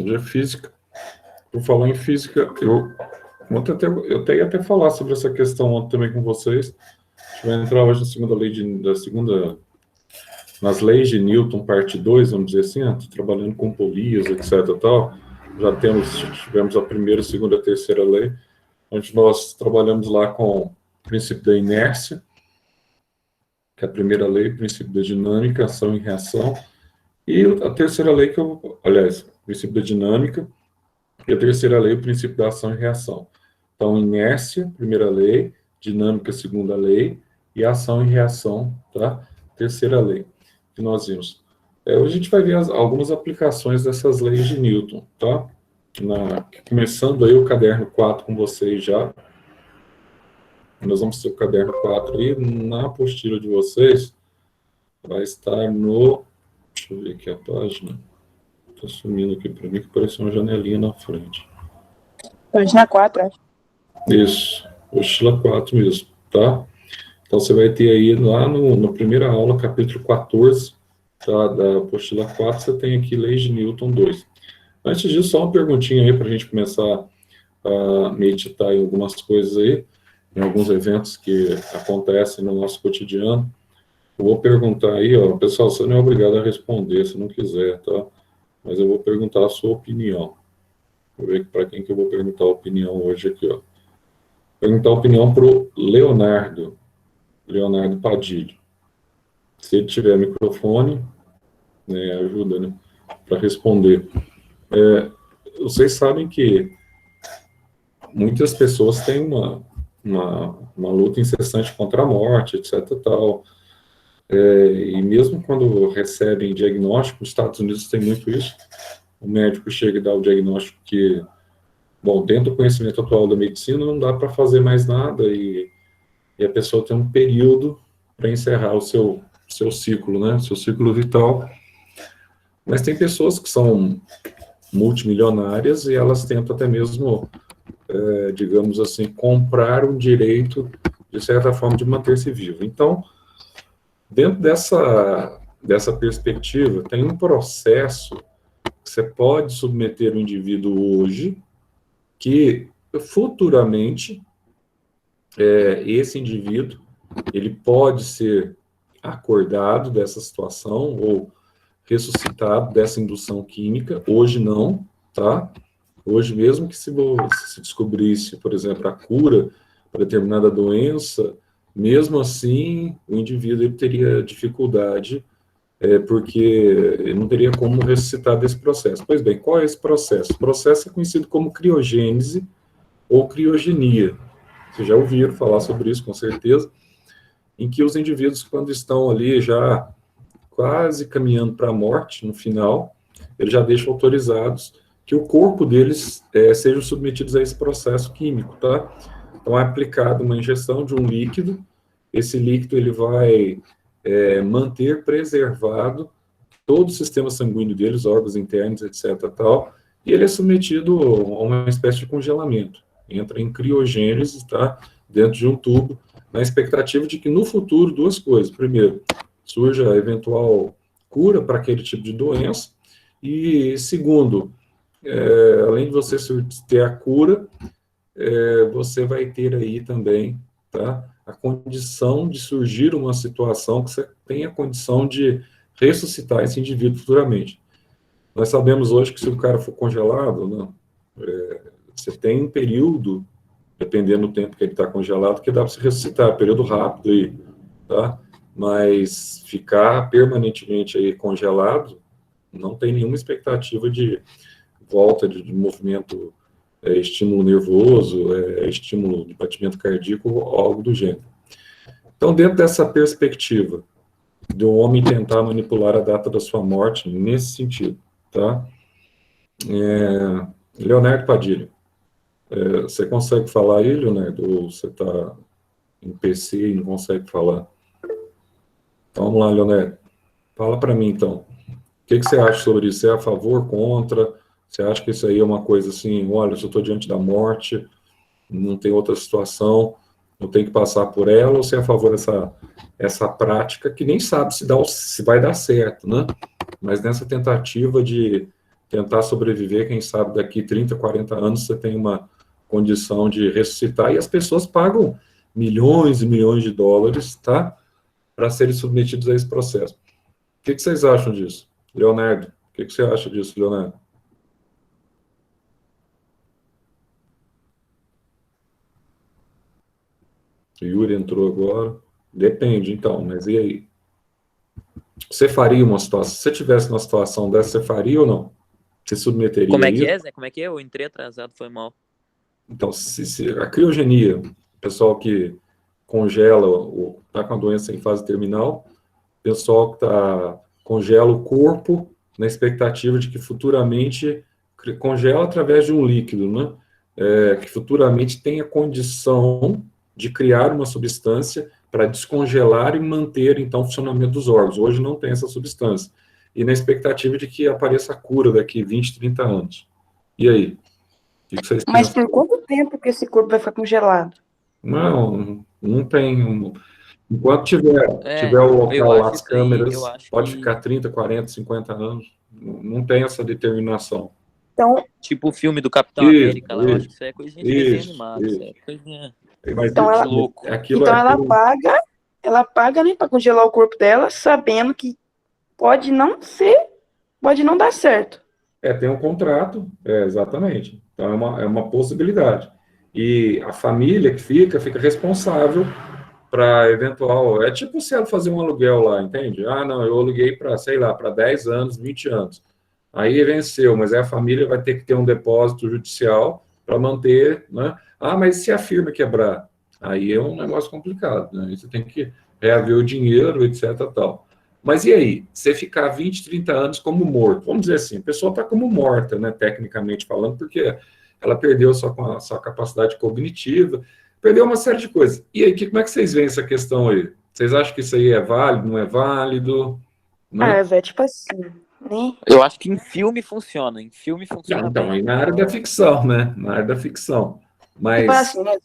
Hoje é física. Por falar em física, eu até ia até falar sobre essa questão ontem também com vocês. A gente vai entrar hoje nas leis de Newton, parte 2, vamos dizer assim, trabalhando com polias, etc. Tal. Tivemos a primeira, segunda e a terceira lei, onde nós trabalhamos lá com o princípio da inércia, que é a primeira lei, o princípio da dinâmica, ação e reação, e a terceira lei, o princípio da dinâmica, e a terceira lei, o princípio da ação e reação. Então, inércia, primeira lei, dinâmica, segunda lei, e ação e reação, tá? Terceira lei, que nós vimos. Hoje a gente vai ver algumas aplicações dessas leis de Newton, tá? Começando aí o caderno 4 com vocês já. Nós vamos ter o caderno 4 aí, na apostila de vocês, vai estar no... Deixa eu ver aqui a página. Está sumindo aqui para mim, que parece uma janelinha na frente. Página 4, acho. Isso, apostila 4 mesmo, tá? Então, você vai ter aí lá na primeira aula, capítulo 14, tá, da apostila 4, você tem aqui Leis de Newton 2. Antes disso, só uma perguntinha aí para a gente começar a meditar em algumas coisas aí, em alguns eventos que acontecem no nosso cotidiano. Eu vou perguntar aí, ó, pessoal, você não é obrigado a responder se não quiser, tá? Mas eu vou perguntar a sua opinião. Vou ver para quem que eu vou perguntar a opinião hoje aqui, ó. Perguntar a opinião para o Leonardo Padilha. Se ele tiver microfone, né, ajuda, né, para responder. Vocês sabem que muitas pessoas têm uma luta incessante contra a morte, etc. Tal. E mesmo quando recebem diagnóstico, os Estados Unidos tem muito isso, o médico chega e dá o diagnóstico que, bom, dentro do conhecimento atual da medicina, não dá para fazer mais nada, e a pessoa tem um período para encerrar o seu ciclo, né, seu ciclo vital. Mas tem pessoas que são multimilionárias e elas tentam até mesmo, digamos assim, comprar o direito, de certa forma, de manter-se vivo. Então, dentro dessa perspectiva, tem um processo que você pode submeter o indivíduo hoje, que futuramente esse indivíduo ele pode ser acordado dessa situação ou ressuscitado dessa indução química. Hoje não, tá? Hoje, mesmo que se descobrisse, por exemplo, a cura para determinada doença, mesmo assim, o indivíduo ele teria dificuldade, porque ele não teria como ressuscitar desse processo. Pois bem, qual é esse processo? O processo é conhecido como criogênese ou criogenia. Vocês já ouviram falar sobre isso, com certeza, em que os indivíduos, quando estão ali já quase caminhando para a morte, no final, eles já deixam autorizados que o corpo deles sejam submetidos a esse processo químico, tá? Então, é aplicada uma injeção de um líquido, esse líquido ele vai manter preservado todo o sistema sanguíneo deles, órgãos internos, etc. Tal, e ele é submetido a uma espécie de congelamento. Entra em criogênese, tá? Dentro de um tubo, na expectativa de que no futuro duas coisas. Primeiro, surja a eventual cura para aquele tipo de doença, e segundo, além de você ter a cura, você vai ter aí também, tá, a condição de surgir uma situação que você tenha a condição de ressuscitar esse indivíduo futuramente. Nós sabemos hoje que se o cara for congelado, né, você tem um período, dependendo do tempo que ele está congelado, que dá para se ressuscitar, período rápido aí, tá? Mas ficar permanentemente aí congelado, não tem nenhuma expectativa de volta de movimento, estímulo nervoso, estímulo de batimento cardíaco, ou algo do gênero. Então, dentro dessa perspectiva, de um homem tentar manipular a data da sua morte, nesse sentido, tá? Leonardo Padilha, você consegue falar aí, Leonardo, ou você está em PC e não consegue falar? Então, vamos lá, Leonardo. Fala para mim, então. O que você acha sobre isso? Você é a favor, contra? Você acha que isso aí é uma coisa assim, olha, se eu estou diante da morte, não tem outra situação, eu tenho que passar por ela, ou você é a favor dessa prática que nem sabe se vai dar certo, né? Mas nessa tentativa de tentar sobreviver, quem sabe daqui 30, 40 anos você tem uma condição de ressuscitar, e as pessoas pagam milhões e milhões de dólares, tá? Para serem submetidos a esse processo. O que vocês acham disso? Leonardo, o que você acha disso, Leonardo? O Yuri entrou agora. Depende, então, mas e aí? Você faria uma situação, se você tivesse uma situação dessa, você faria ou não? Você submeteria Como é que isso? é, Zé? Como é que é? Eu entrei atrasado, foi mal. Então, se a criogenia, o pessoal que congela, ou está com a doença em fase terminal, pessoal que congela o corpo na expectativa de que futuramente, congela através de um líquido, né? Que futuramente tenha condição de criar uma substância para descongelar e manter, então, o funcionamento dos órgãos. Hoje não tem essa substância. E na expectativa de que apareça a cura daqui 20, 30 anos. E aí? O que vocês Mas pensam? por quanto tempo que esse corpo vai ficar congelado? Não tem. Enquanto tiver o Eu local lá, acho as isso aí, eu câmeras, acho pode que, ficar 30, 40, 50 anos. Não tem essa determinação. Então, tipo o filme do Capitão Isso, América lá, eu acho que isso é coisinha de desenho animado, isso isso. é coisinha Mas então de ela, louco. aquilo, então ela paga, né, para congelar o corpo dela, sabendo que pode não ser, pode não dar certo. tem um contrato, exatamente. Então é uma possibilidade. E a família que fica responsável para eventual. É tipo se ela fazer um aluguel lá, entende? Ah, não, eu aluguei para, sei lá, para 10 anos, 20 anos. Aí venceu, mas aí a família vai ter que ter um depósito judicial para manter, né? Ah, mas se a firma quebrar? Aí é um negócio complicado, né? Aí você tem que reaver o dinheiro, etc, tal. Mas e aí? Você ficar 20, 30 anos como morto? Vamos dizer assim, a pessoa está como morta, né, tecnicamente falando, porque ela perdeu sua capacidade cognitiva, perdeu uma série de coisas. E aí, como é que vocês veem essa questão aí? Vocês acham que isso aí é válido, não é válido? Né? Velho, tipo assim, né? Eu acho que em filme funciona Não, então, bem. aí na área da ficção, né? Na área da ficção. Tipo Mas assim, né?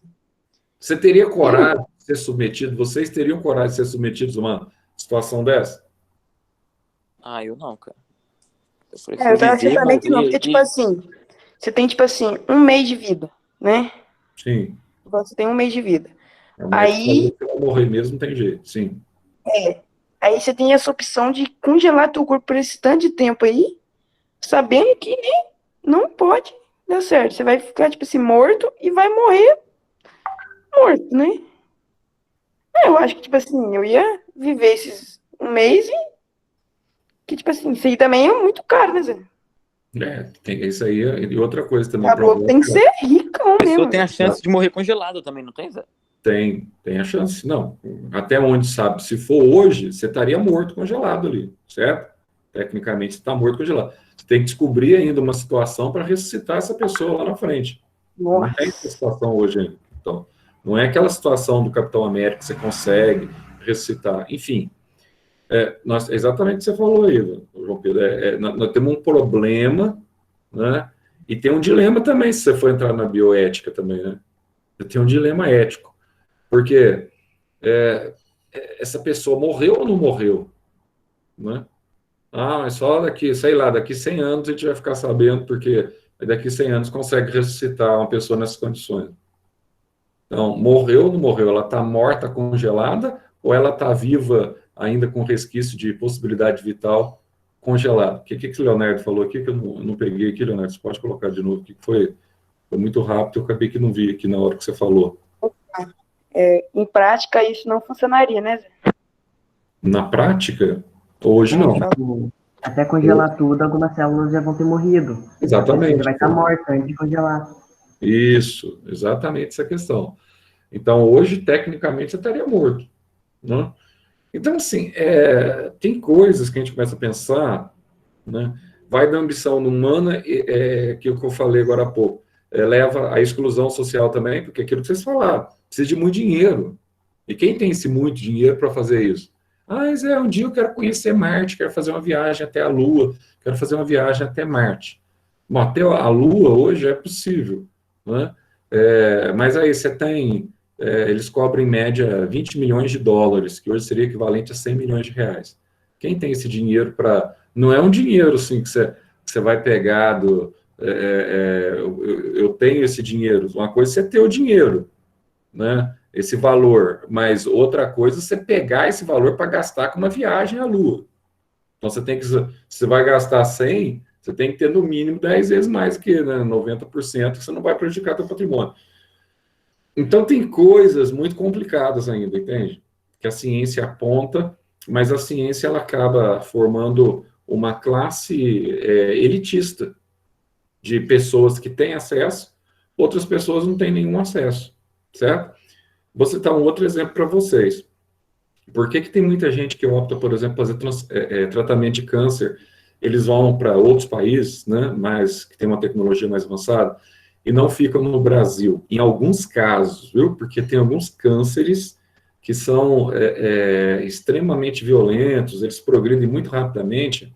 você teria coragem de ser submetido, vocês teriam coragem de ser submetidos a uma situação dessa? Ah, eu não, cara. Eu Eu prefiro tava viver, também que não, morrer porque, tipo e... assim, você tem, tipo assim, um mês de vida, né? Sim. Você tem um mês de vida. O médico falou Aí, que ela morrer mesmo, não tem jeito. Sim. aí você tem essa opção de congelar teu corpo por esse tanto de tempo aí, sabendo que né, não pode dar certo. Você vai ficar, tipo assim, morto e vai morrer morto, né? Eu acho que, tipo assim, eu ia viver esses um mês e que, tipo assim, isso aí também é muito caro, né, Zé? Tem isso aí. E outra coisa também, Acabou, tem que ser ricão A pessoa mesmo, tem a velho. chance de morrer congelada também, não tem, Zé? tem a chance. Não, até onde sabe, se for hoje, você estaria morto congelado ali, certo? Tecnicamente, você está morto congelado. Você tem que descobrir ainda uma situação para ressuscitar essa pessoa lá na frente. Não tem essa Nossa. situação hoje ainda. Então, não é aquela situação do Capitão América que você consegue ressuscitar. Enfim, exatamente o que você falou aí, João Pedro. Nós temos um problema, né? E tem um dilema também, se você for entrar na bioética também, né? Tem um dilema ético. Porque essa pessoa morreu ou não morreu? Né? Ah, mas só daqui, sei lá, daqui 100 anos a gente vai ficar sabendo, porque daqui 100 anos consegue ressuscitar uma pessoa nessas condições. Então, morreu ou não morreu? Ela está morta, congelada, ou ela está viva ainda com resquício de possibilidade vital congelada? O que o Leonardo falou aqui, que eu não peguei aqui, Leonardo? Você pode colocar de novo? O que foi? Foi muito rápido, eu acabei que não vi aqui na hora que você falou. Em prática, isso não funcionaria, né, Zé? Na prática, hoje não. Tipo, até congelar tudo, algumas células já vão ter morrido. Exatamente. Você vai estar morta antes de congelar. Isso, exatamente essa questão. Então, hoje, tecnicamente, você estaria morto. Né? Então, assim, tem coisas que a gente começa a pensar, né? Vai da ambição humana, que eu falei agora há pouco, leva à exclusão social também, porque aquilo que vocês falaram, precisa de muito dinheiro. E quem tem esse muito dinheiro para fazer isso? Ah, mas um dia eu quero conhecer Marte, quero fazer uma viagem até a Lua, quero fazer uma viagem até Marte. Bom, até a Lua hoje é possível, né? Mas aí você tem, eles cobram em média 20 milhões de dólares, que hoje seria equivalente a 100 milhões de reais. Quem tem esse dinheiro para... Não é um dinheiro assim que você... você vai pegar eu tenho esse dinheiro. Uma coisa é você ter o dinheiro, né? Esse valor, mas outra coisa é você pegar esse valor para gastar com uma viagem à Lua. Então você vai gastar 100, você tem que ter no mínimo 10 vezes mais que, né, 90%, que você não vai prejudicar seu patrimônio. Então tem coisas muito complicadas ainda, entende? Que a ciência aponta, mas a ciência ela acaba formando uma classe elitista de pessoas que têm acesso, outras pessoas não têm nenhum acesso, certo? Vou citar um outro exemplo para vocês. Por que tem muita gente que opta, por exemplo, fazer tratamento de câncer? Eles vão para outros países, né, que tem uma tecnologia mais avançada, e não ficam no Brasil. Em alguns casos, viu? Porque tem alguns cânceres que são extremamente violentos, eles progridem muito rapidamente.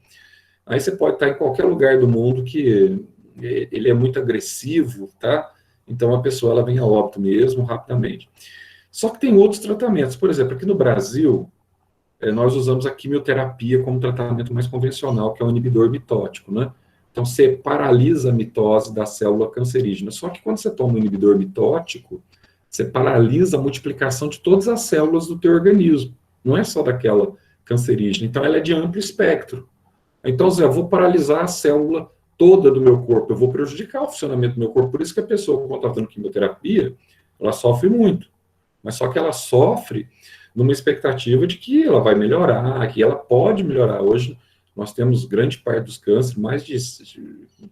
Aí você pode estar em qualquer lugar do mundo que ele é muito agressivo, tá? Então a pessoa ela vem a óbito mesmo, rapidamente. Só que tem outros tratamentos. Por exemplo, aqui no Brasil, nós usamos a quimioterapia como tratamento mais convencional, que é o inibidor mitótico, né? Então, você paralisa a mitose da célula cancerígena. Só que quando você toma um inibidor mitótico, você paralisa a multiplicação de todas as células do teu organismo. Não é só daquela cancerígena. Então, ela é de amplo espectro. Então, Zé, eu vou paralisar a célula toda do meu corpo. Eu vou prejudicar o funcionamento do meu corpo. Por isso que a pessoa, quando está dando quimioterapia, ela sofre muito. Mas só que ela sofre numa expectativa de que ela vai melhorar, que ela pode melhorar. Hoje, nós temos grande parte dos cânceres,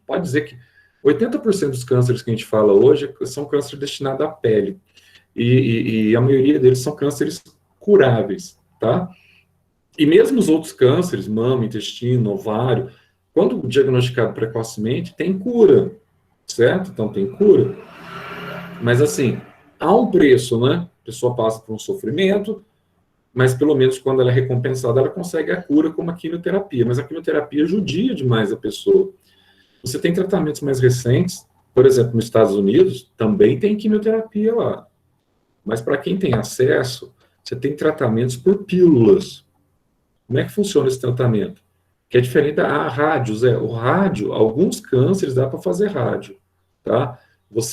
pode dizer que 80% dos cânceres que a gente fala hoje são cânceres destinados à pele. E a maioria deles são cânceres curáveis, tá? E mesmo os outros cânceres, mama, intestino, ovário, quando diagnosticado precocemente, tem cura, certo? Então tem cura. Mas assim, há um preço, né? A pessoa passa por um sofrimento, mas pelo menos quando ela é recompensada, ela consegue a cura como a quimioterapia. Mas a quimioterapia judia demais a pessoa. Você tem tratamentos mais recentes, por exemplo, nos Estados Unidos, também tem quimioterapia lá. Mas para quem tem acesso, você tem tratamentos por pílulas. Como é que funciona esse tratamento? Que é diferente da rádio, Zé. O rádio, alguns cânceres dá para fazer rádio, tá?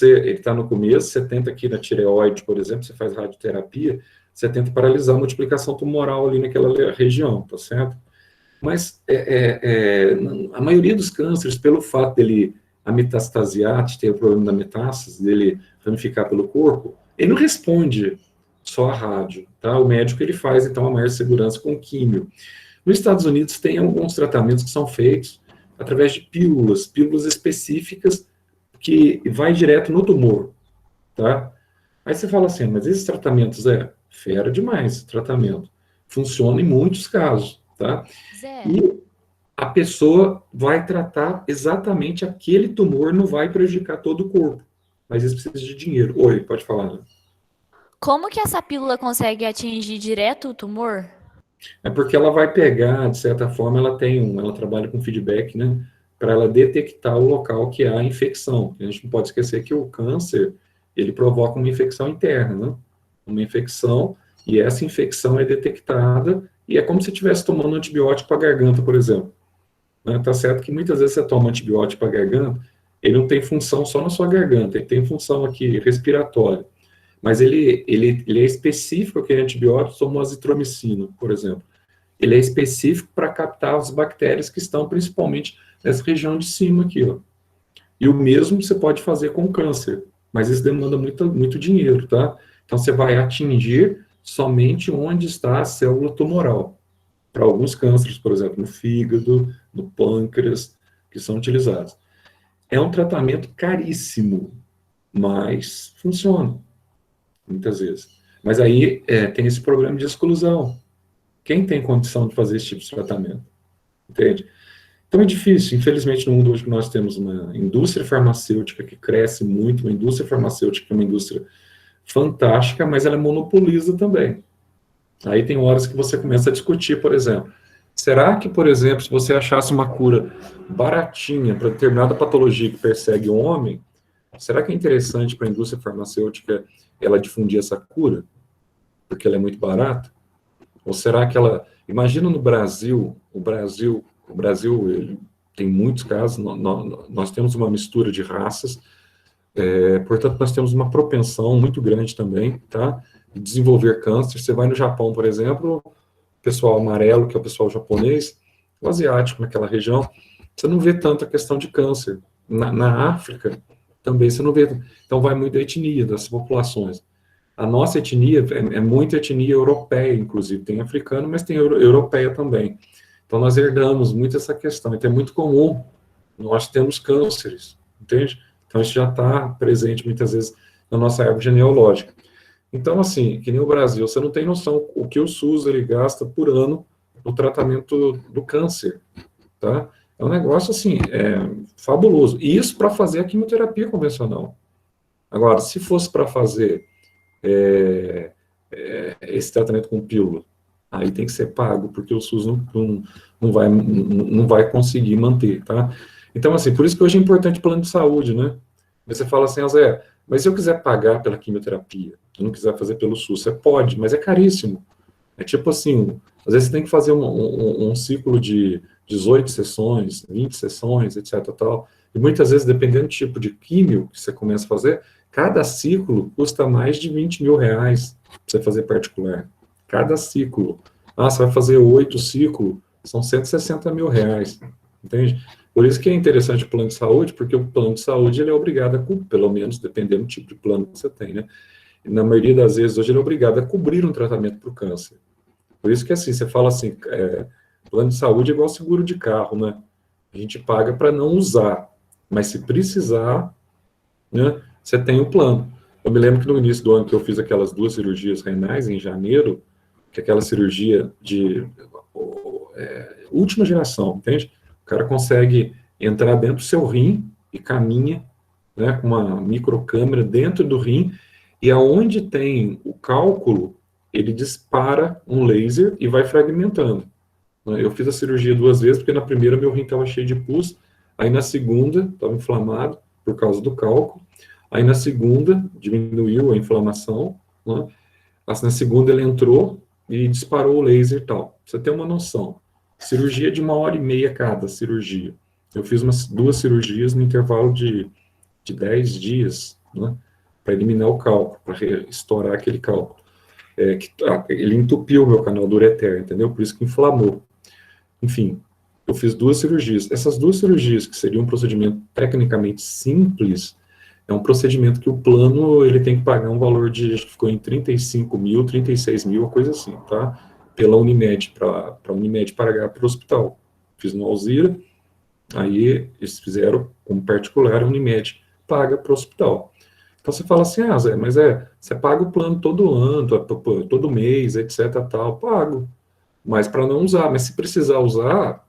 Ele está no começo, você tenta aqui na tireoide, por exemplo, você faz radioterapia, você tenta paralisar a multiplicação tumoral ali naquela região, tá certo? Mas a maioria dos cânceres, pelo fato dele a metastasiar, de ter o problema da metástase, dele ramificar pelo corpo, ele não responde só a rádio, tá? O médico ele faz, então, a maior segurança com químio. Nos Estados Unidos tem alguns tratamentos que são feitos através de pílulas específicas que vai direto no tumor, tá? Aí você fala assim, mas esses tratamentos fera demais esse tratamento. Funciona em muitos casos, tá? Zé. E a pessoa vai tratar exatamente aquele tumor, não vai prejudicar todo o corpo. Mas isso precisa de dinheiro. Oi, pode falar, né? Como que essa pílula consegue atingir direto o tumor? É porque ela vai pegar, de certa forma, ela trabalha com feedback, né? Para ela detectar o local que há infecção. A gente não pode esquecer que o câncer, ele provoca uma infecção interna, né? Uma infecção, e essa infecção é detectada, e é como se estivesse tomando antibiótico para a garganta, por exemplo. Né? Tá certo que muitas vezes você toma antibiótico para a garganta, ele não tem função só na sua garganta, ele tem função aqui respiratória. Mas ele é específico, aquele antibiótico, como a azitromicina, por exemplo. Ele é específico para captar as bactérias que estão principalmente nessa região de cima aqui, ó. E o mesmo você pode fazer com câncer, mas isso demanda muito dinheiro, tá? Então você vai atingir somente onde está a célula tumoral. Para alguns cânceres, por exemplo, no fígado, no pâncreas, que são utilizados. É um tratamento caríssimo, mas funciona, muitas vezes. Mas aí tem esse problema de exclusão. Quem tem condição de fazer esse tipo de tratamento? Entende? Então é difícil. Infelizmente, no mundo hoje que nós temos uma indústria farmacêutica que cresce muito, uma indústria farmacêutica que é uma indústria fantástica, mas ela monopoliza também. Aí tem horas que você começa a discutir, por exemplo, será que, por exemplo, se você achasse uma cura baratinha para determinada patologia que persegue o homem, será que é interessante para a indústria farmacêutica ela difundir essa cura? Porque ela é muito barata? Ou será que ela... Imagina no Brasil, o Brasil tem muitos casos, nós temos uma mistura de raças, portanto, nós temos uma propensão muito grande também, tá, de desenvolver câncer. Você vai no Japão, por exemplo, o pessoal amarelo, que é o pessoal japonês, o asiático naquela região, você não vê tanta questão de câncer. Na África, também você não vê. Então, vai muito da etnia, das populações. A nossa etnia é muita etnia europeia, inclusive. Tem africano, mas tem europeia também. Então, nós herdamos muito essa questão. Então, é muito comum nós termos cânceres, entende? Então, isso já está presente, muitas vezes, na nossa árvore genealógica. Então, assim, que nem o Brasil, você não tem noção o que o SUS ele gasta por ano no tratamento do câncer, tá? É um negócio, assim, fabuloso. E isso para fazer a quimioterapia convencional. Agora, se fosse para fazer esse tratamento com pílula, aí tem que ser pago, porque o SUS não vai conseguir manter, tá? Então, assim, por isso que hoje é importante o plano de saúde, né? Você fala assim, Zé, mas se eu quiser pagar pela quimioterapia, eu não quiser fazer pelo SUS, você pode, mas é caríssimo. É tipo assim, às vezes você tem que fazer um ciclo de 18 sessões, 20 sessões, etc. Tal. E muitas vezes, dependendo do tipo de químio que você começa a fazer, cada ciclo custa mais de 20 mil reais para você fazer particular. Cada ciclo. Ah, você vai fazer 8 ciclos, são 160 mil reais. Entende? Por isso que é interessante o plano de saúde, porque o plano de saúde ele é obrigado a cobrir, pelo menos dependendo do tipo de plano que você tem, né? E na maioria das vezes, hoje ele é obrigado a cobrir um tratamento para o câncer. Por isso que assim, você fala assim, plano de saúde é igual seguro de carro, né? A gente paga para não usar, mas se precisar, né, você tem o plano. Eu me lembro que no início do ano que eu fiz aquelas 2 cirurgias renais, em janeiro, que é aquela cirurgia de última geração, entende? O cara consegue entrar dentro do seu rim e caminha, né, com uma microcâmera dentro do rim, e aonde tem o cálculo, ele dispara um laser e vai fragmentando. Eu fiz a cirurgia 2 vezes, porque na primeira meu rim estava cheio de pus, aí na segunda estava inflamado por causa do cálculo, aí na segunda diminuiu a inflamação, né? Na segunda ele entrou e disparou o laser e tal. Pra você ter uma noção, cirurgia de 1h30 cada cirurgia. Eu fiz 2 cirurgias no intervalo de 10 dias, né, para eliminar o cálculo, para estourar aquele cálculo. Ele entupiu o meu canal do ureter, entendeu? Por isso que inflamou. Enfim, eu fiz 2 cirurgias. Essas 2 cirurgias, que seria um procedimento tecnicamente simples, é um procedimento que o plano ele tem que pagar um valor de, acho que ficou em 35 mil, 36 mil, uma coisa assim, tá? Pela Unimed, para a Unimed pagar para o hospital. Fiz no Alzira, aí eles fizeram como particular, a Unimed paga para o hospital. Então você fala assim, Zé, mas você paga o plano todo ano, todo mês, etc, tal, pago. Mas para não usar, mas se precisar usar,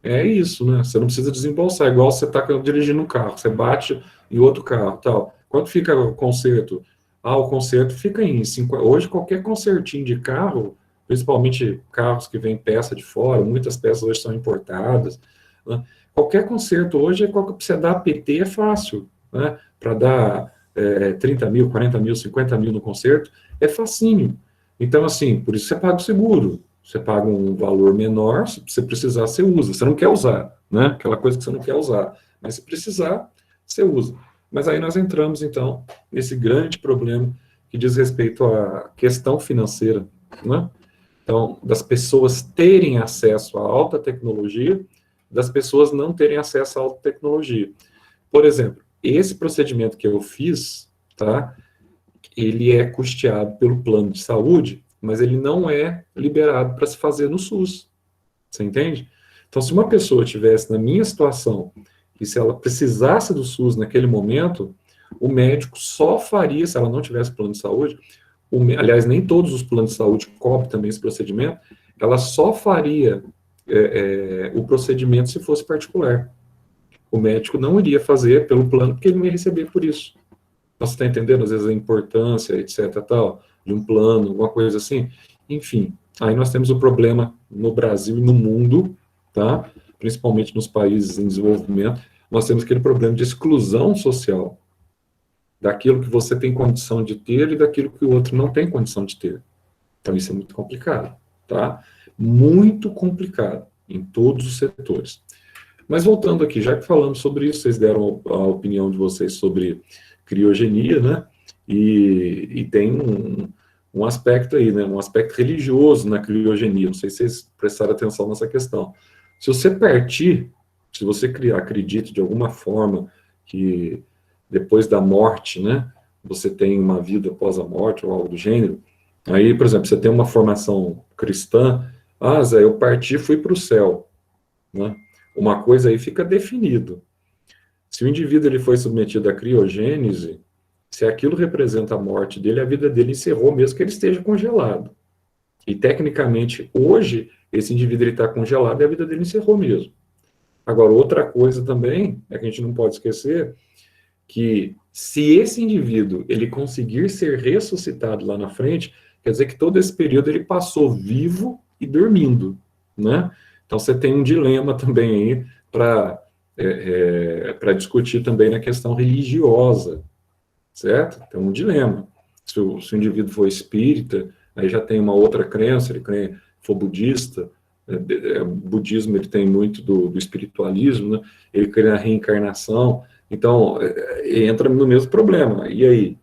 é isso, né? Você não precisa desembolsar, igual você está dirigindo um carro, você bate em outro carro, tal. Quanto fica o conserto? O conserto fica em 50. Hoje, qualquer consertinho de carro, principalmente carros que vêm peça de fora, muitas peças hoje são importadas, né? Qualquer conserto hoje, para você dar PT é fácil, né? Para dar 30 mil, 40 mil, 50 mil no conserto, é facinho. Então, assim, por isso você paga o seguro. Você paga um valor menor, se você precisar, você usa. Você não quer usar, né? Aquela coisa que você não quer usar. Mas se precisar, você usa. Mas aí nós entramos, então, nesse grande problema que diz respeito à questão financeira, né? Então, das pessoas terem acesso à alta tecnologia, das pessoas não terem acesso à alta tecnologia. Por exemplo, esse procedimento que eu fiz, tá? Ele é custeado pelo plano de saúde, mas ele não é liberado para se fazer no SUS. Você entende? Então, se uma pessoa estivesse na minha situação, e se ela precisasse do SUS naquele momento, o médico só faria, se ela não tivesse plano de saúde, aliás, nem todos os planos de saúde cobrem também esse procedimento, ela só faria o procedimento se fosse particular. O médico não iria fazer pelo plano, porque ele não ia receber por isso. Então, você está entendendo, às vezes, a importância, etc., tal, de um plano, alguma coisa assim? Enfim, aí nós temos o problema no Brasil e no mundo, tá? Principalmente nos países em desenvolvimento, nós temos aquele problema de exclusão social, daquilo que você tem condição de ter e daquilo que o outro não tem condição de ter. Então, isso é muito complicado, tá? Muito complicado, em todos os setores. Mas voltando aqui, já que falamos sobre isso, vocês deram a opinião de vocês sobre criogenia, né? E tem um aspecto aí, né? Um aspecto religioso na criogenia. Não sei se vocês prestaram atenção nessa questão. Se você partir, se você acredita de alguma forma que depois da morte, né? Você tem uma vida após a morte ou algo do gênero. Aí, por exemplo, você tem uma formação cristã. Ah, Zé, eu parti e fui para o céu, né? Uma coisa aí fica definido. Se o indivíduo ele foi submetido à criogênese, se aquilo representa a morte dele, a vida dele encerrou mesmo que ele esteja congelado. E tecnicamente, hoje, esse indivíduo está congelado e a vida dele encerrou mesmo. Agora, outra coisa também, é que a gente não pode esquecer, que se esse indivíduo ele conseguir ser ressuscitado lá na frente, quer dizer que todo esse período ele passou vivo e dormindo, né? Então você tem um dilema também aí para discutir também na questão religiosa, certo? Tem um dilema. Se o indivíduo for espírita, aí já tem uma outra crença, ele crê, for budista, o budismo ele tem muito do espiritualismo, né? Ele crê na reencarnação, então entra no mesmo problema. E aí?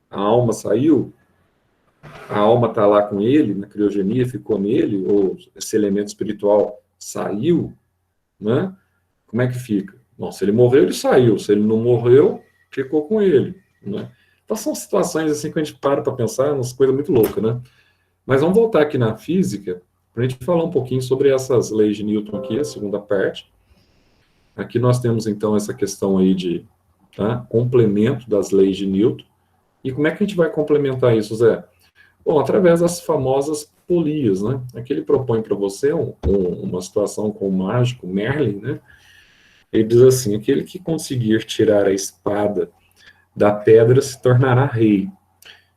A alma saiu? A alma está lá com ele, na criogenia, ficou nele, ou esse elemento espiritual saiu, né? Como é que fica? Bom, se ele morreu, ele saiu. Se ele não morreu, ficou com ele, né? Então são situações assim que a gente para pensar, umas coisas muito loucas, né? Mas vamos voltar aqui na física, para a gente falar um pouquinho sobre essas leis de Newton aqui, a segunda parte. Aqui nós temos, então, essa questão aí de complemento das leis de Newton. E como é que a gente vai complementar isso, Zé? Bom, através das famosas polias, né? Aqui ele propõe para você uma situação com o mágico Merlin, né? Ele diz assim, aquele que conseguir tirar a espada da pedra se tornará rei.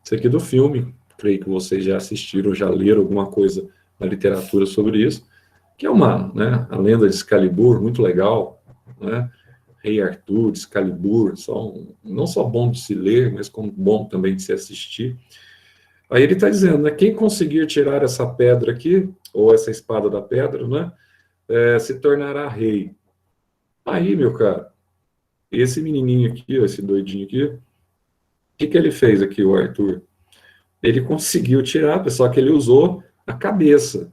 Isso aqui é do filme, creio que vocês já assistiram, já leram alguma coisa na literatura sobre isso, que é a lenda de Excalibur, muito legal, né? Rei Arthur, Excalibur, não só bom de se ler, mas como bom também de se assistir. Aí ele está dizendo, né, quem conseguir tirar essa pedra aqui, ou essa espada da pedra, né, se tornará rei. Aí, meu cara, esse menininho aqui, esse doidinho aqui, o que ele fez aqui, o Arthur? Ele conseguiu tirar, só que ele usou a cabeça.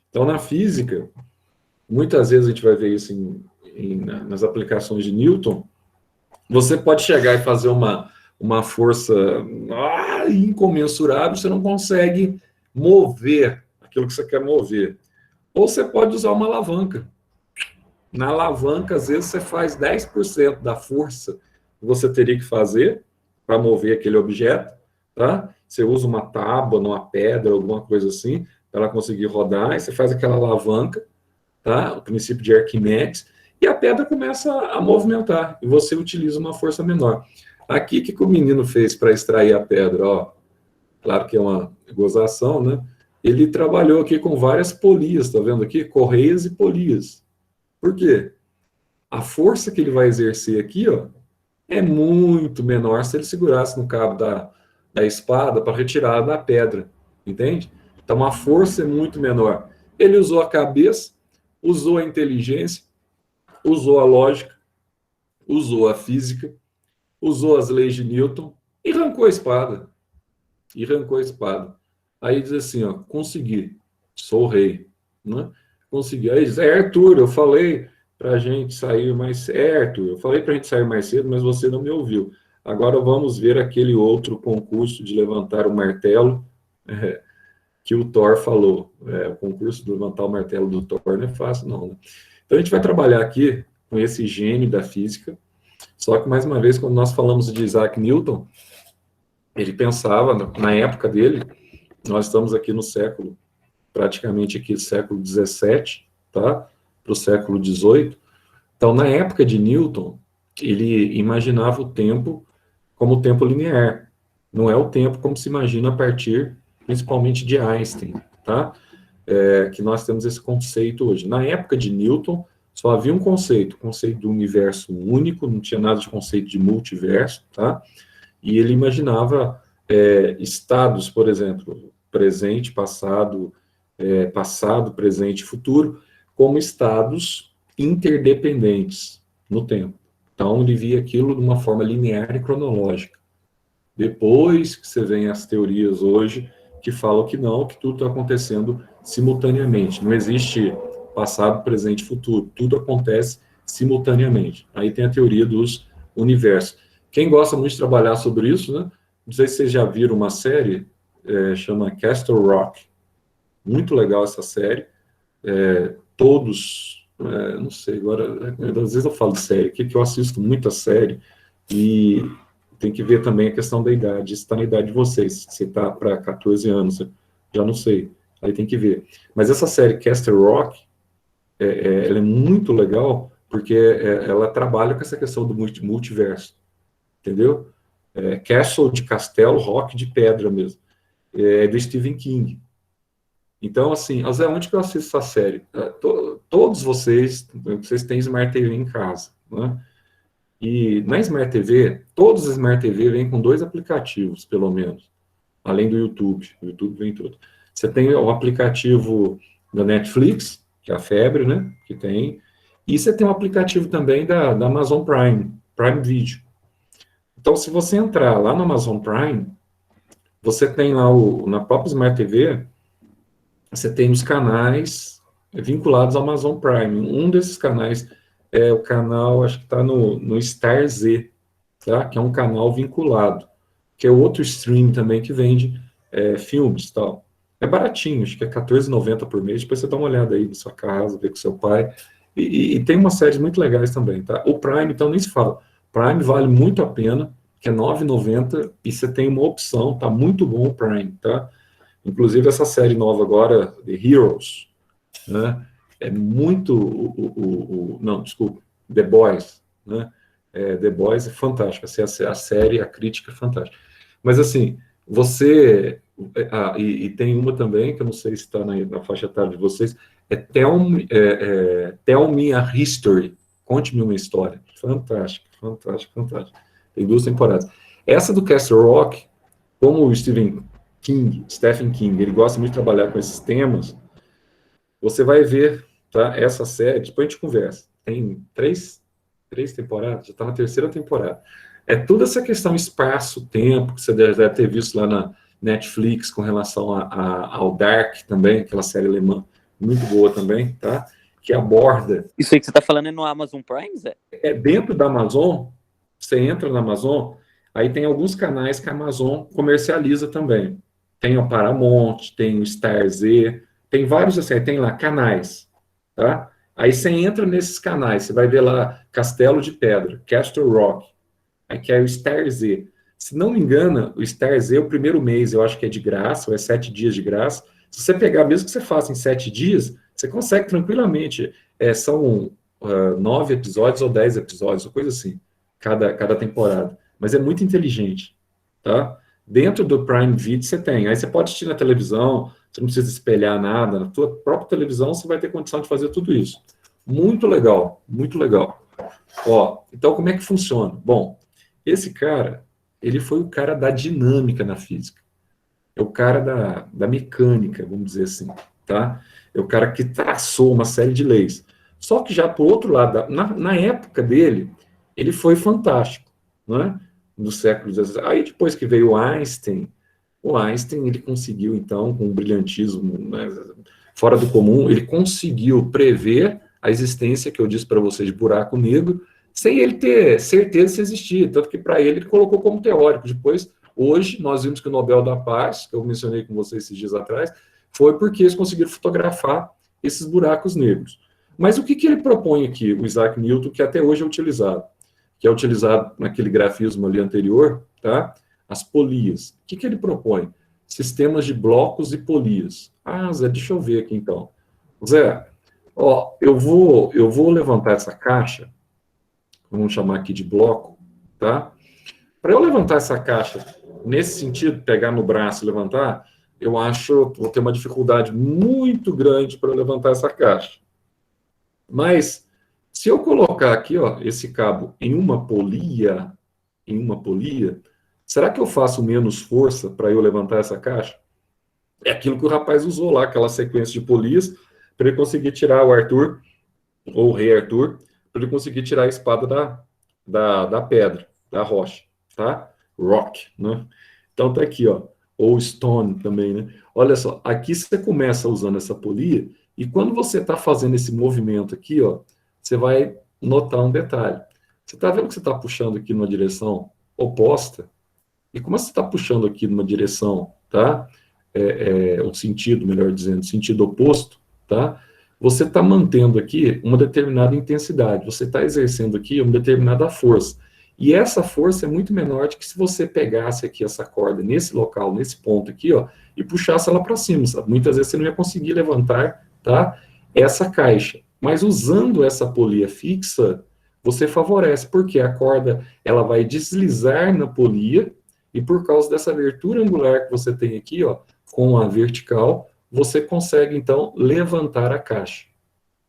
Então, na física, muitas vezes a gente vai ver isso nas aplicações de Newton, você pode chegar e fazer uma força incomensurável, você não consegue mover aquilo que você quer mover. Ou você pode usar uma alavanca. Na alavanca, às vezes, você faz 10% da força que você teria que fazer para mover aquele objeto, tá? Você usa uma tábua, uma pedra, alguma coisa assim, para ela conseguir rodar, e você faz aquela alavanca, tá? O princípio de Arquimedes, e a pedra começa a movimentar, e você utiliza uma força menor. Aqui, o que o menino fez para extrair a pedra? Ó, claro que é uma gozação, né? Ele trabalhou aqui com várias polias, tá vendo aqui? Correias e polias. Por quê? A força que ele vai exercer aqui, ó, é muito menor se ele segurasse no cabo da espada para retirar da pedra, entende? Então a força é muito menor. Ele usou a cabeça, usou a inteligência, usou a lógica, usou a física, usou as leis de Newton e arrancou a espada. Aí diz assim, ó, consegui, sou o rei, né? Consegui. Aí diz, Arthur, eu falei pra gente sair mais... Arthur, eu falei pra gente sair mais cedo, mas você não me ouviu. Agora vamos ver aquele outro concurso de levantar o martelo que o Thor falou. O concurso de levantar o martelo do Thor não é fácil, não, né? Então a gente vai trabalhar aqui com esse gênio da física, só que, mais uma vez, quando nós falamos de Isaac Newton, ele pensava, na época dele, nós estamos aqui no século, praticamente aqui século XVII, tá? Para o século XVIII. Então, na época de Newton, ele imaginava o tempo como o tempo linear. Não é o tempo como se imagina a partir, principalmente, de Einstein, tá? Que nós temos esse conceito hoje. Na época de Newton, só havia um conceito, o conceito do universo único, não tinha nada de conceito de multiverso, tá? E ele imaginava estados, por exemplo, presente, passado, presente e futuro, como estados interdependentes no tempo. Então, ele via aquilo de uma forma linear e cronológica. Depois que você vem as teorias hoje que falam que não, que tudo está acontecendo simultaneamente. Não existe passado, presente e futuro. Tudo acontece simultaneamente. Aí tem a teoria dos universos. Quem gosta muito de trabalhar sobre isso, né? Não sei se vocês já viram uma série, chama Castle Rock. Muito legal essa série. Todos, não sei, agora, às vezes eu falo de série, que eu assisto muita série, e tem que ver também a questão da idade. Isso está na idade de vocês. Se está para 14 anos, já não sei. Aí tem que ver. Mas essa série Castle Rock, ela é muito legal, porque ela trabalha com essa questão do multiverso. Entendeu? Castle de castelo, rock de pedra mesmo. É do Stephen King. Então, assim, Zé, onde que eu assisto essa série? Todos vocês têm Smart TV em casa, né? E na Smart TV, todos os Smart TV vêm com 2 aplicativos, pelo menos, além do YouTube. O YouTube vem tudo. Você tem o aplicativo da Netflix, que é a febre, né? Que tem. E você tem um aplicativo também da Amazon Prime, Prime Video. Então, se você entrar lá no Amazon Prime, você tem lá na própria Smart TV, você tem os canais vinculados ao Amazon Prime. Um desses canais é o canal, acho que está no Star Z, tá? Que é um canal vinculado, que é outro stream também que vende filmes e tal. É baratinho, acho que é R$14,90 por mês, depois você dá uma olhada aí na sua casa, vê com seu pai. E tem umas séries muito legais também, tá? O Prime, então, nem se fala. Prime vale muito a pena, que é R$9,90, e você tem uma opção, tá muito bom o Prime, tá? Inclusive essa série nova agora, The Heroes, né? É muito... não, desculpa, The Boys, né? The Boys é fantástico, assim, a série, a crítica é fantástica. Mas, assim, você... e tem uma também, que eu não sei se está na faixa etária de vocês, Tell Me a History, Conte-me uma História. Fantástico, fantástico, fantástico. Tem 2 temporadas. Essa do Castle Rock, como o Stephen King, ele gosta muito de trabalhar com esses temas, você vai ver, tá, essa série, depois a gente conversa. Tem 3 temporadas, já está na 3ª temporada. É toda essa questão espaço-tempo, que você deve ter visto lá na Netflix, com relação ao Dark também, aquela série alemã, muito boa também, tá? Que aborda... Isso aí que você tá falando é no Amazon Prime, Zé? Dentro da Amazon, você entra na Amazon, aí tem alguns canais que a Amazon comercializa também. Tem o Paramount, tem o Star Z, tem vários assim, tem lá canais, tá? Aí você entra nesses canais, você vai ver lá Castelo de Pedra, Castle Rock, aí que é o Star Z. Se não me engano, o Star Z, o primeiro mês, eu acho que é de graça, ou é 7 dias de graça. Se você pegar, mesmo que você faça em 7 dias, você consegue tranquilamente. São 9 episódios ou 10 episódios, ou coisa assim, cada temporada. Mas é muito inteligente, tá? Dentro do Prime Video você tem. Aí você pode assistir na televisão, você não precisa espelhar nada. Na tua própria televisão você vai ter condição de fazer tudo isso. Muito legal, muito legal. Ó, então como é que funciona? Bom, esse cara, ele foi o cara da dinâmica na física. É o cara da mecânica, vamos dizer assim, tá? É o cara que traçou uma série de leis. Só que já, por outro lado, na época dele, ele foi fantástico, não é? No século XVI. Aí, depois que veio o Einstein, ele conseguiu, então, com um brilhantismo, né, fora do comum, ele conseguiu prever a existência, que eu disse para vocês, de buraco negro, sem ele ter certeza se existia. Tanto que, para ele colocou como teórico. Depois, hoje, nós vimos que o Nobel da Paz, que eu mencionei com vocês esses dias atrás, foi porque eles conseguiram fotografar esses buracos negros. Mas o que ele propõe aqui, o Isaac Newton, que até hoje é utilizado? Que é utilizado naquele grafismo ali anterior, tá? As polias. O que ele propõe? Sistemas de blocos e polias. Ah, Zé, deixa eu ver aqui então. Zé, ó, eu vou levantar essa caixa, vamos chamar aqui de bloco, tá? Para eu levantar essa caixa, nesse sentido, pegar no braço e levantar, eu acho que vou ter uma dificuldade muito grande para levantar essa caixa. Mas, se eu colocar aqui, ó, esse cabo em uma polia, será que eu faço menos força para eu levantar essa caixa? É aquilo que o rapaz usou lá, aquela sequência de polias, para ele conseguir tirar o Arthur ou o rei Arthur, para ele conseguir tirar a espada da pedra, da rocha, tá? Rock, né? Então tá aqui, ó, ou stone também, né? Olha só, aqui você começa usando essa polia, e quando você está fazendo esse movimento aqui, ó, você vai notar um detalhe. Você está vendo que você está puxando aqui numa direção oposta, e como você está puxando aqui numa direção, tá? O sentido, melhor dizendo, sentido oposto, tá? Você está mantendo aqui uma determinada intensidade, você está exercendo aqui uma determinada força. E essa força é muito menor do que se você pegasse aqui essa corda nesse local, nesse ponto aqui, ó, e puxasse ela para cima, sabe? Muitas vezes você não ia conseguir levantar, tá? Essa caixa. Mas usando essa polia fixa, você favorece, porque a corda ela vai deslizar na polia, e por causa dessa abertura angular que você tem aqui, ó, com a vertical, você consegue, então, levantar a caixa,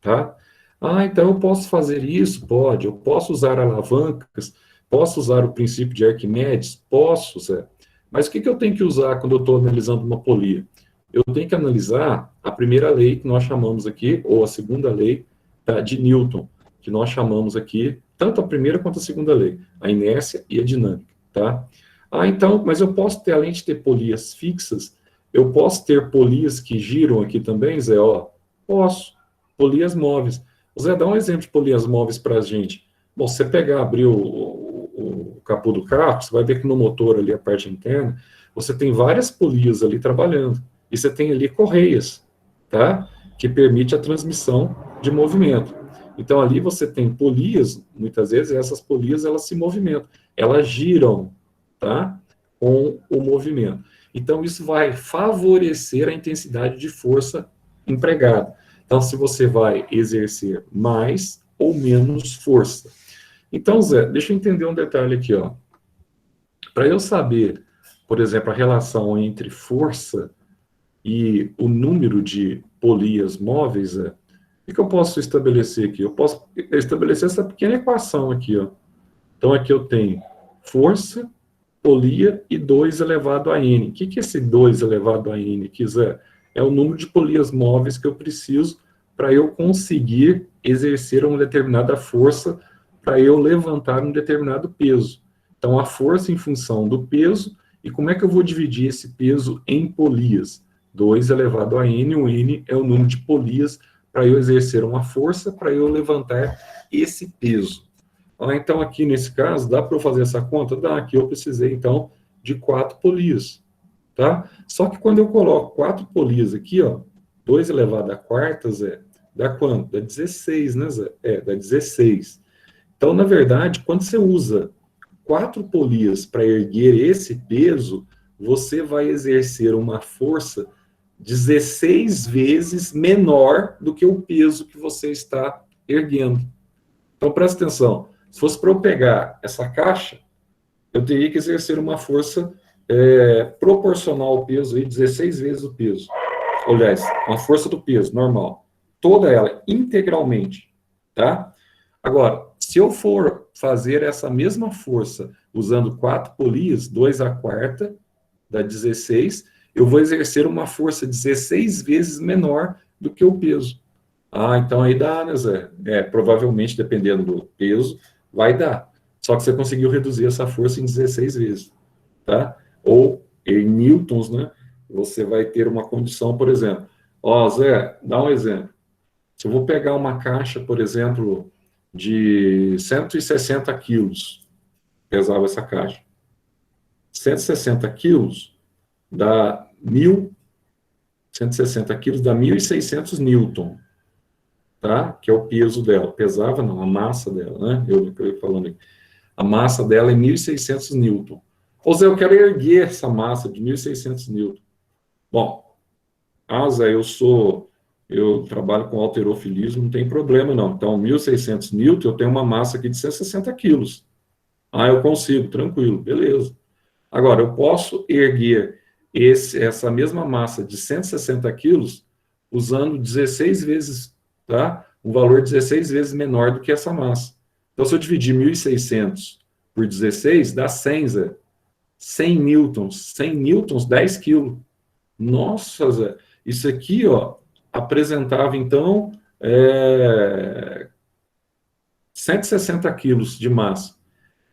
tá? Ah, então eu posso fazer isso? Pode. Eu posso usar alavancas? Posso usar o princípio de Arquimedes? Posso, Zé. Mas o que eu tenho que usar quando eu estou analisando uma polia? Eu tenho que analisar a primeira lei que nós chamamos aqui, ou a segunda lei, tá, de Newton, que nós chamamos aqui, tanto a primeira quanto a segunda lei, a inércia e a dinâmica, tá? Ah, então, mas eu posso ter, além de ter polias fixas, eu posso ter polias que giram aqui também, Zé? Ó, posso. Polias móveis. Zé, dá um exemplo de polias móveis para a gente. Bom, se você pegar, abrir o capô do carro, você vai ver que no motor ali, a parte interna, você tem várias polias ali trabalhando. E você tem ali correias, tá? Que permite a transmissão de movimento. Então, ali você tem polias, muitas vezes, essas polias, elas se movimentam. Elas giram, tá? Com o movimento. Então, isso vai favorecer a intensidade de força empregada. Então, se você vai exercer mais ou menos força. Então, Zé, deixa eu entender um detalhe aqui, ó. Para eu saber, por exemplo, a relação entre força e o número de polias móveis, Zé, o que eu posso estabelecer aqui? Eu posso estabelecer essa pequena equação aqui, ó. Então, aqui eu tenho força, polia e 2 elevado a n. O que é esse 2 elevado a n aqui, Zé? É o número de polias móveis que eu preciso para eu conseguir exercer uma determinada força, para eu levantar um determinado peso. Então, a força em função do peso, e como é que eu vou dividir esse peso em polias? 2 elevado a n, o n é o número de polias para eu exercer uma força, para eu levantar esse peso. Então, aqui nesse caso, dá para eu fazer essa conta? Dá, aqui eu precisei, então, de 4 polias, tá? Só que quando eu coloco 4 polias aqui, ó, 2 elevado a quarta, Zé, dá quanto? Dá 16, né, Zé? Dá 16. Então, na verdade, quando você usa 4 polias para erguer esse peso, você vai exercer uma força 16 vezes menor do que o peso que você está erguendo. Então, presta atenção. Se fosse para eu pegar essa caixa, eu teria que exercer uma força proporcional ao peso, aí, 16 vezes o peso. Aliás, uma força do peso, normal. Toda ela, integralmente. Tá? Agora, se eu for fazer essa mesma força usando 4 polias, 2 a quarta, dá 16, eu vou exercer uma força 16 vezes menor do que o peso. Ah, então aí dá, né, Zé? Provavelmente, dependendo do peso, vai dar. Só que você conseguiu reduzir essa força em 16 vezes, tá? Ou em newtons, né? Você vai ter uma condição, por exemplo. Ó, Zé, dá um exemplo. Se eu vou pegar uma caixa, por exemplo, de 160 quilos, pesava essa caixa. 160 quilos dá 160 quilos dá 1.600 newton. Tá? Que é o peso dela. Pesava, não, a massa dela, né? Eu falando aqui. A massa dela é 1.600 newton. Ou seja, eu quero erguer essa massa de 1.600 newton. Bom, Zé, eu trabalho com halterofilismo, não tem problema não. Então, 1.600 newton, eu tenho uma massa aqui de 160 quilos. Eu consigo, tranquilo, beleza. Agora, eu posso erguer essa mesma massa de 160 quilos usando 16 vezes, tá? Um valor 16 vezes menor do que essa massa. Então, se eu dividir 1.600 por 16, dá 100, Zé. 100 newtons. 100 newtons, 10 quilos. Nossa, Zé. Isso aqui, ó, apresentava, então, 160 quilos de massa.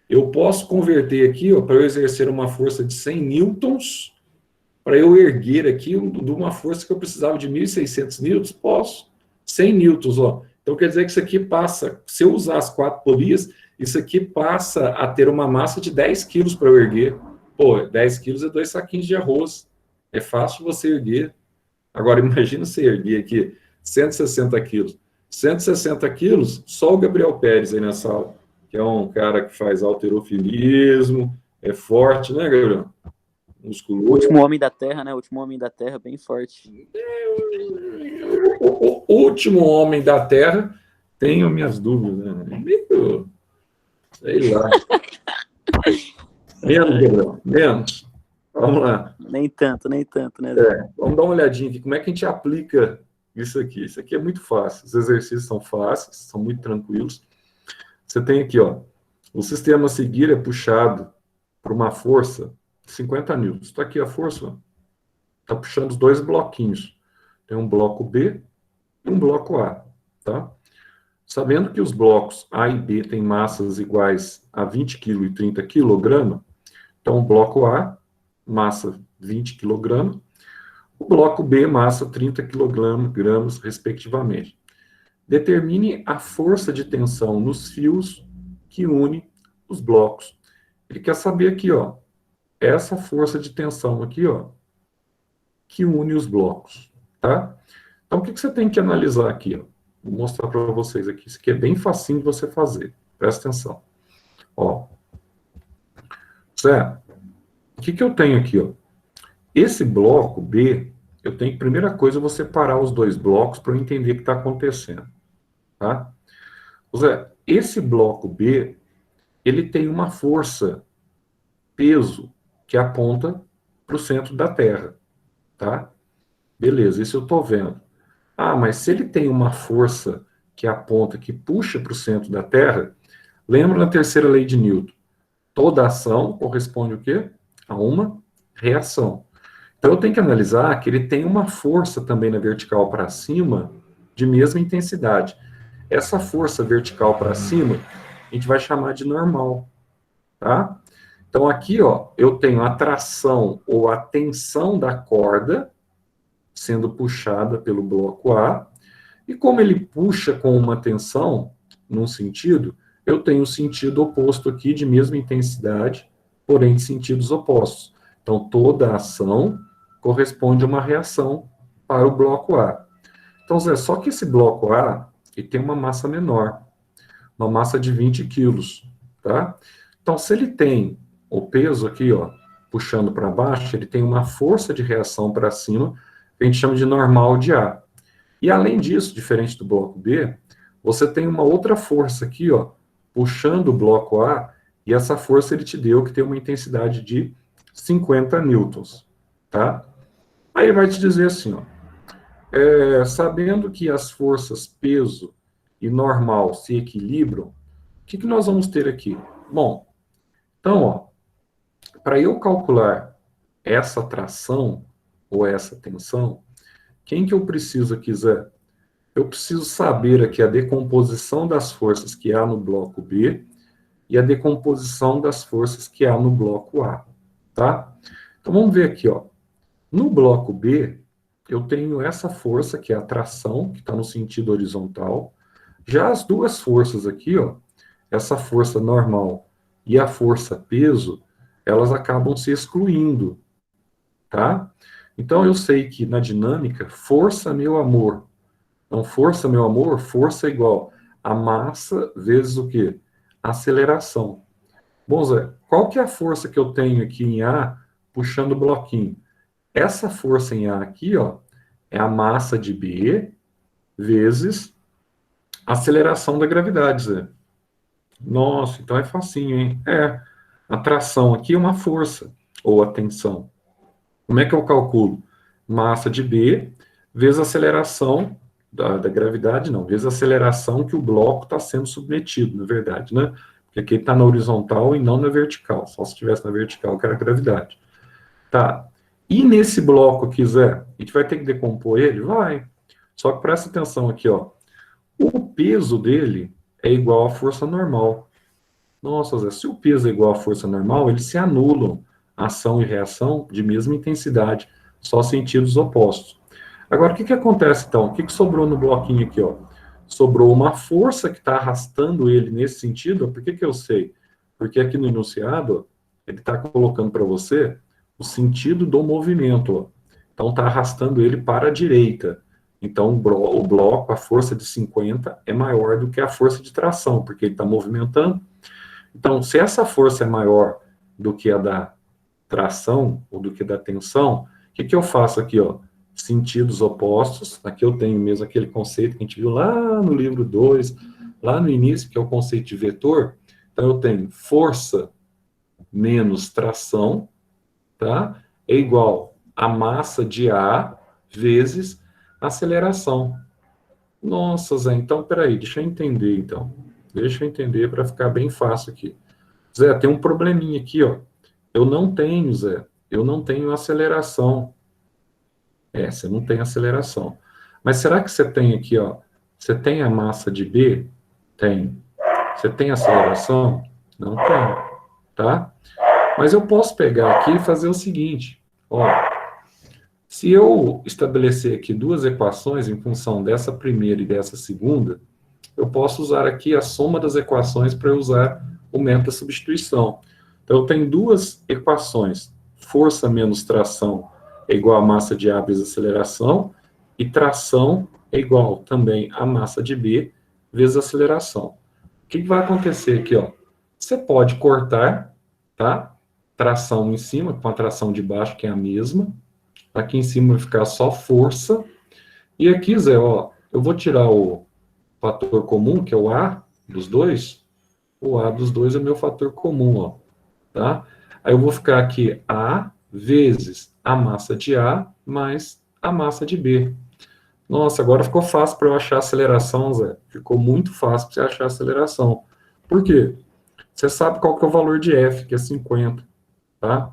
Eu posso converter aqui, para eu exercer uma força de 100 newtons, para eu erguer aqui de uma força que eu precisava de 1.600 newtons? Posso. 100 newtons, ó. Então quer dizer que isso aqui passa, se eu usar as 4 polias, isso aqui passa a ter uma massa de 10 quilos para eu erguer. Pô, 10 quilos é 2 saquinhos de arroz. É fácil você erguer. Agora, imagina você erguer aqui 160 quilos. 160 quilos, só o Gabriel Pérez aí na sala, que é um cara que faz halterofilismo, é forte, né, Gabriel? O Musculoso. último homem da Terra, né? O último homem da Terra, bem forte. O último homem da Terra, tenho minhas dúvidas, né? Meio, sei lá. Menos, Gabriel, menos. Vamos lá. Nem tanto, né? Vamos dar uma olhadinha aqui, como é que a gente aplica isso aqui. Isso aqui é muito fácil, os exercícios são fáceis, são muito tranquilos. Você tem aqui, ó, o sistema a seguir é puxado por uma força de 50 newtons. Está aqui a força, está puxando os 2 bloquinhos. Tem um bloco B e um bloco A, tá? Sabendo que os blocos A e B têm massas iguais a 20 kg e 30 kg, então o bloco A, massa 20 kg, o bloco B, massa 30 kg, respectivamente. Determine a força de tensão nos fios que une os blocos. Ele quer saber aqui, ó, essa força de tensão aqui, ó, que une os blocos, tá? Então, o que você tem que analisar aqui, ó? Vou mostrar para vocês aqui. Isso aqui é bem facinho de você fazer. Presta atenção. Ó. Zé, o que eu tenho aqui, ó? Esse bloco B, eu tenho que, primeira coisa, eu vou separar os 2 blocos para eu entender o que está acontecendo. Tá? Zé, esse bloco B, ele tem uma força, peso, que aponta para o centro da Terra. Tá? Beleza, isso eu estou vendo. Ah, mas se ele tem uma força que aponta, que puxa para o centro da Terra, lembra na terceira lei de Newton? Toda ação corresponde o quê? A uma reação. Então eu tenho que analisar que ele tem uma força também na vertical para cima de mesma intensidade. Essa força vertical para cima a gente vai chamar de normal, tá? Então aqui, ó, eu tenho a tração ou a tensão da corda sendo puxada pelo bloco A, e como ele puxa com uma tensão num sentido, eu tenho um sentido oposto aqui de mesma intensidade, porém de sentidos opostos. Então toda ação corresponde a uma reação para o bloco A. Então, Zé, só que esse bloco A ele tem uma massa menor, uma massa de 20 quilos, tá? Então, se ele tem o peso aqui, ó, puxando para baixo, ele tem uma força de reação para cima, que a gente chama de normal de A. E, além disso, diferente do bloco B, você tem uma outra força aqui, ó, puxando o bloco A, e essa força ele te deu que tem uma intensidade de 50 newtons, tá? Aí ele vai te dizer assim, ó, sabendo que as forças peso e normal se equilibram, o que nós vamos ter aqui? Bom, então, ó, para eu calcular essa tração ou essa tensão, quem que eu preciso aqui, Zé? Eu preciso saber aqui a decomposição das forças que há no bloco B e a decomposição das forças que há no bloco A, tá? Então, vamos ver aqui, ó. No bloco B, eu tenho essa força, que é a tração, que está no sentido horizontal. Já as duas forças aqui, ó, essa força normal e a força peso, elas acabam se excluindo, tá? Então, eu sei que na dinâmica, força, meu amor. Então, força, meu amor, força é igual a massa vezes o quê? Aceleração. Bom, Zé, qual que é a força que eu tenho aqui em A, puxando o bloquinho? Essa força em A aqui, ó, é a massa de B vezes a aceleração da gravidade, Zé. Nossa, então é facinho, hein? A tração aqui é uma força, ou a tensão. Como é que eu calculo? Massa de B vezes a aceleração da gravidade, não, vezes a aceleração que o bloco está sendo submetido, na verdade, né? Porque aqui está na horizontal e não na vertical. Só se estivesse na vertical, que era a gravidade. Tá. E nesse bloco aqui, Zé, a gente vai ter que decompor ele? Vai. Só que presta atenção aqui, ó. O peso dele é igual à força normal. Nossa, Zé, se o peso é igual à força normal, eles se anulam, ação e reação de mesma intensidade, só sentidos opostos. Agora, o que acontece então? O que sobrou no bloquinho aqui, ó? Sobrou uma força que está arrastando ele nesse sentido. Por que eu sei? Porque aqui no enunciado, ó, ele está colocando para você o sentido do movimento, ó. Então, está arrastando ele para a direita. Então, o bloco, a força de 50 é maior do que a força de tração, porque ele está movimentando. Então, se essa força é maior do que a da tração ou do que da tensão, o que eu faço aqui, ó? Sentidos opostos. Aqui eu tenho mesmo aquele conceito que a gente viu lá no livro 2, lá no início, que é o conceito de vetor. Então, eu tenho força menos tração, tá? É igual a massa de A vezes a aceleração. Nossa, Zé, então, peraí, deixa eu entender, então. Deixa eu entender para ficar bem fácil aqui. Zé, tem um probleminha aqui, ó. Eu não tenho, Zé, eu não tenho aceleração. Você não tem aceleração. Mas será que você tem aqui, ó, você tem a massa de B? Tem. Você tem aceleração? Não tem, tá? Mas eu posso pegar aqui e fazer o seguinte, ó, se eu estabelecer aqui duas equações em função dessa primeira e dessa segunda, eu posso usar aqui a soma das equações para eu usar o método da substituição. Então, eu tenho duas equações. Força menos tração é igual a massa de A vezes aceleração, e tração é igual também a massa de B vezes aceleração. O que vai acontecer aqui, ó? Você pode cortar, tá? Tração em cima, com a tração de baixo, que é a mesma. Aqui em cima vai ficar só força. E aqui, Zé, ó, eu vou tirar o fator comum, que é o A dos dois. O A dos dois é meu fator comum, ó, tá? Aí eu vou ficar aqui A vezes a massa de A mais a massa de B. Nossa, agora ficou fácil para eu achar a aceleração, Zé. Ficou muito fácil para você achar a aceleração. Por quê? Você sabe qual que é o valor de F, que é 50, tá?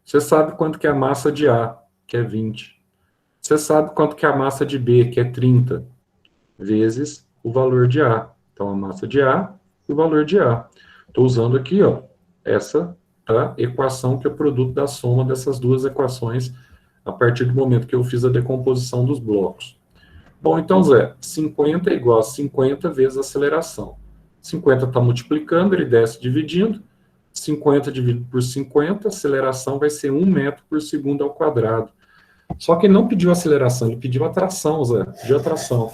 Você sabe quanto que é a massa de A, que é 20. Você sabe quanto que é a massa de B, que é 30, vezes o valor de A. Então, a massa de A e o valor de A. Estou usando aqui, ó, essa, tá, equação que é produto da soma dessas duas equações a partir do momento que eu fiz a decomposição dos blocos. Bom, então, Zé, 50 é igual a 50 vezes a aceleração. 50 está multiplicando, ele desce dividindo. 50 dividido por 50, a aceleração vai ser 1 metro por segundo ao quadrado. Só que ele não pediu aceleração, ele pediu atração, Zé. Pediu atração.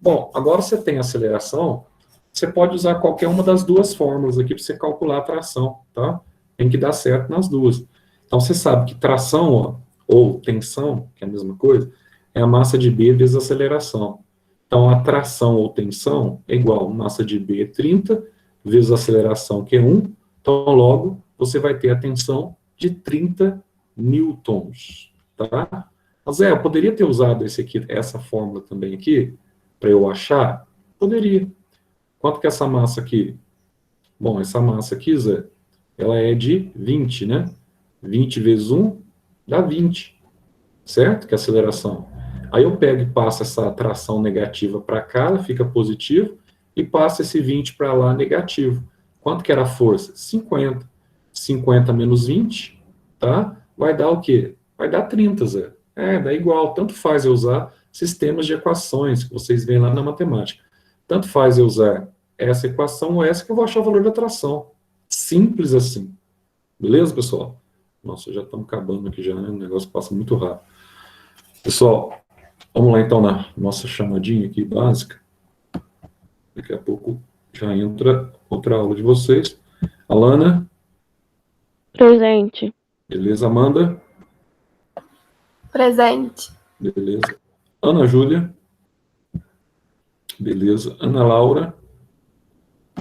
Bom, agora você tem aceleração, você pode usar qualquer uma das duas fórmulas aqui para você calcular a tração, tá? Tem que dar certo nas duas. Então, você sabe que tração, ó, ou tensão, que é a mesma coisa, é a massa de B vezes a aceleração. Então, a tração ou tensão é igual a massa de B 30 vezes a aceleração, que é 1. Então, logo, você vai ter a tensão de 30 newtons, tá? Mas, Zé, eu poderia ter usado essa fórmula também aqui, para eu achar? Poderia. Quanto que é essa massa aqui? Bom, essa massa aqui, Zé, ela é de 20, né? 20 vezes 1 dá 20, certo? Que é a aceleração. Aí eu pego e passo essa tração negativa para cá, ela fica positivo, e passo esse 20 para lá, negativo. Quanto que era a força? 50. 50 menos 20, tá? Vai dar o quê? Vai dar 30, Zé. Dá igual. Tanto faz eu usar sistemas de equações, que vocês veem lá na matemática. Tanto faz eu usar essa equação ou essa que eu vou achar o valor da tração. Simples assim. Beleza, pessoal? Nossa, já estamos acabando aqui já, né? O negócio passa muito rápido. Pessoal, vamos lá então na nossa chamadinha aqui básica. Daqui a pouco já entra outra aula de vocês. Alana? Presente. Beleza, Amanda? Presente. Beleza. Ana Júlia? Beleza. Ana Laura?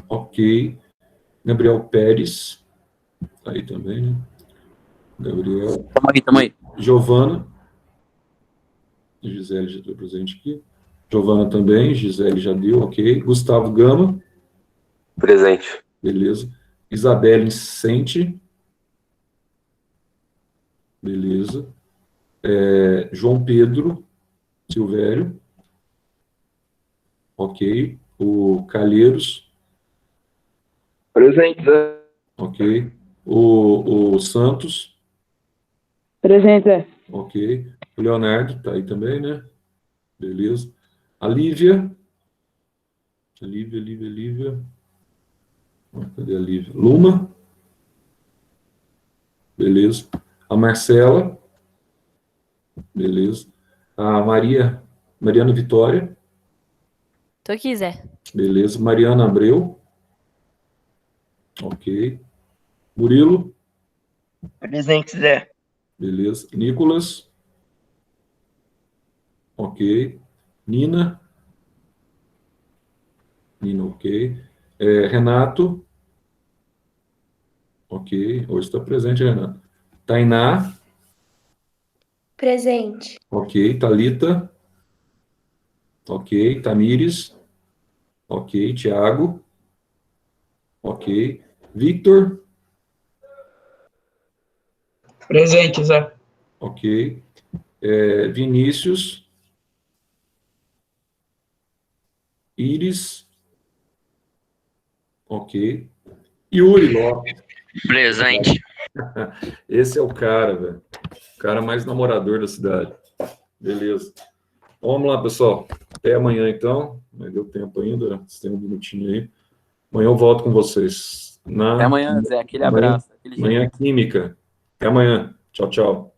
Ok. Gabriel Pérez? Tá aí também, né? Gabriel. Tamo aí. Giovana? Gisele já está presente aqui. Giovana também. Gisele já deu, ok. Gustavo Gama? Presente. Beleza. Isabelle Incente? Beleza. João Pedro Silvério? Ok. O Calheiros. Presente, Zé. Ok. O Santos. Presente, Zé. Ok. O Leonardo tá aí também, né? Beleza. A Lívia. Lívia. Cadê a Lívia? Luma. Beleza. A Marcela. Beleza. A Mariana Vitória. Tô aqui, Zé. Beleza. Mariana Abreu. Ok. Murilo. Presente, Zé. Beleza. Nicolas. Ok. Nina. Ok. Renato. Ok. Hoje está presente, Renato. Tainá. Presente. Ok. Thalita. Ok. Tamires. Ok. Tiago. Ok. Victor. Presente, Zé. Ok. Vinícius. Iris. Ok. Yuri Lopes. Presente. Esse é o cara, velho. O cara mais namorador da cidade. Beleza. Vamos lá, pessoal. Até amanhã, então. Não deu tempo ainda. Vocês têm um minutinho aí. Amanhã eu volto com vocês. Até amanhã, Zé. Aquele abraço. Aquele Amanhã é jeito. Química. Até amanhã. Tchau, tchau.